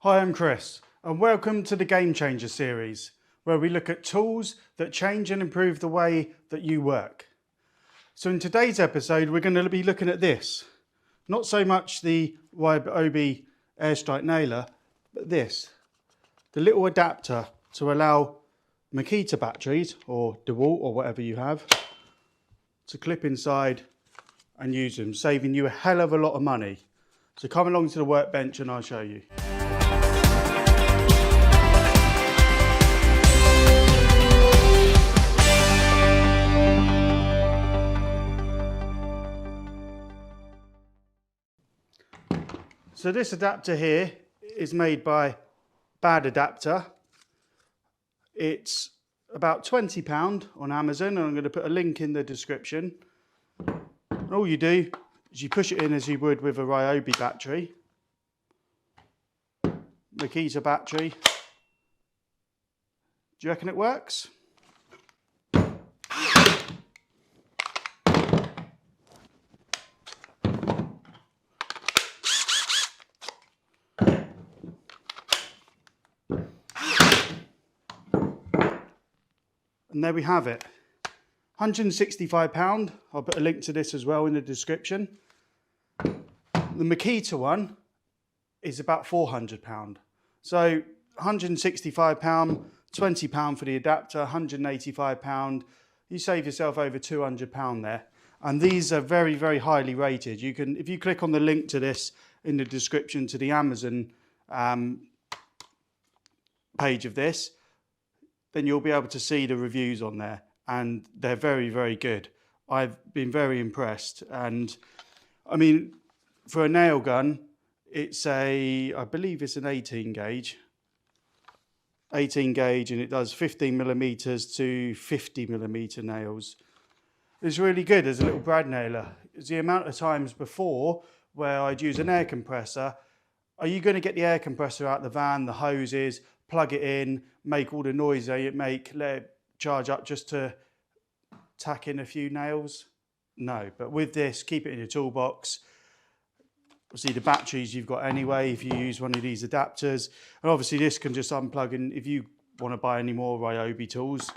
Hi, I'm Chris, and welcome to the Game Changer series, where we look at tools that change and improve the way that you work. So in today's episode, we're going to be looking at this. Not so much the Ryobi airstrike nailer, but this. The little adapter to allow Makita batteries, or Dewalt, or whatever you have, to clip inside and use them, saving you a hell of a lot of money. So come along to the workbench and I'll show you. So this adapter here is made by Badadapter. It's about £20 on Amazon, and I'm going to put a link in the description. And all you do is you push it in as you would with a Ryobi battery, Makita battery. Do you reckon it works? And there we have it, £165. I'll put a link to this as well in the description. The Makita one is about £400. So £165, £20 for the adapter, £185. You save yourself over £200 there. And these are very, very highly rated. You can, if you click on the link to this in the description to the Amazon page of this, then you'll be able to see the reviews on there, and they're very, very good. I've been very impressed. And I mean, for a nail gun, it's I believe it's an 18 gauge, and it does 15mm to 50mm nails. It's really good as a little brad nailer. It's the amount of times before where I'd use an air compressor. Are you going to get the air compressor out of the van, the hoses, plug it in, make all the noise that it make, let it charge up just to tack in a few nails? No, but with this, keep it in your toolbox. Obviously the batteries you've got anyway if you use one of these adapters. And obviously this can just unplug in. If you want to buy any more Ryobi tools,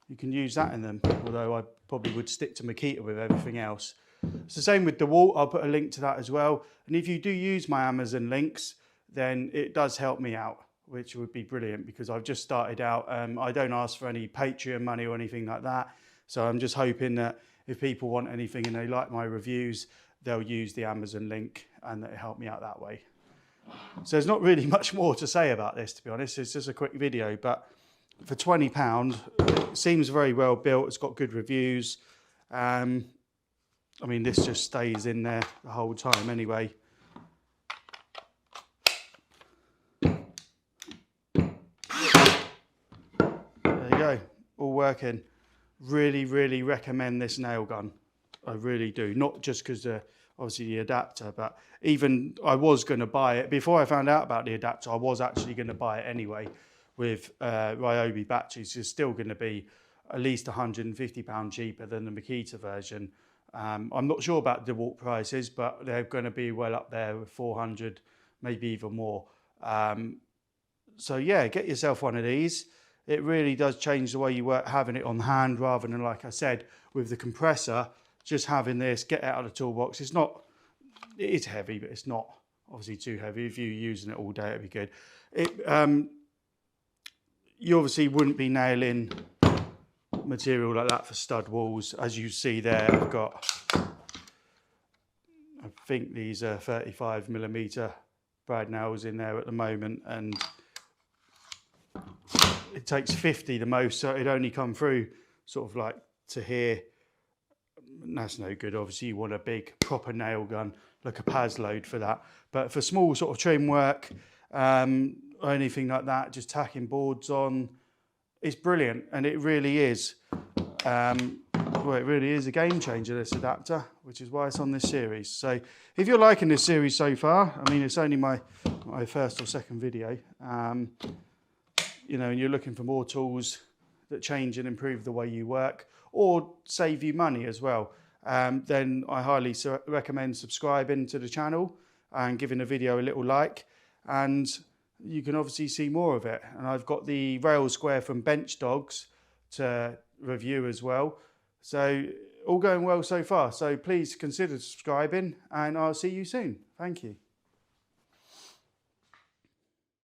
you can use that in them, although I probably would stick to Makita with everything else. It's the same with Dewalt. I'll put a link to that as well. And if you do use my Amazon links, then it does help me out, which would be brilliant, because I've just started out. I don't ask for any Patreon money or anything like that. So I'm just hoping that if people want anything and they like my reviews, they'll use the Amazon link and it'll help me out that way. So there's not really much more to say about this, to be honest. It's just a quick video, but for £20, it seems very well built. It's got good reviews. I mean, this just stays in there the whole time anyway. All working. Really, really recommend this nail gun. I really do. Not just because obviously the adapter, but even I was going to buy it before I found out about the adapter. I was actually going to buy it anyway with Ryobi batteries. It's still going to be at least £150 cheaper than the Makita version. I'm not sure about Dewalt prices, but they're going to be well up there with 400, maybe even more. So yeah, get yourself one of these. It really does change the way you work, having it on hand rather than, like I said, with the compressor, just having this, get out of the toolbox. It is heavy, but it's not obviously too heavy. If you're using it all day, it'd be good. You obviously wouldn't be nailing material like that for stud walls. As you see there, I've got, I think these are 35mm brad nails in there at the moment, and it takes 50 the most, so it'd only come through sort of like to here. And that's no good. Obviously you want a big proper nail gun, like a Paz load for that. But for small sort of trim work or anything like that, just tacking boards on, it's brilliant. And it really is. Well, it really is a game changer, this adapter, which is why it's on this series. So if you're liking this series so far, I mean, it's only my first or second video. You know, and you're looking for more tools that change and improve the way you work or save you money as well, then I highly recommend subscribing to the channel and giving the video a little like. and you can obviously see more of it. And I've got the rail square from Bench Dogs to review as well. So all going well so far. So please consider subscribing, and I'll see you soon. Thank you.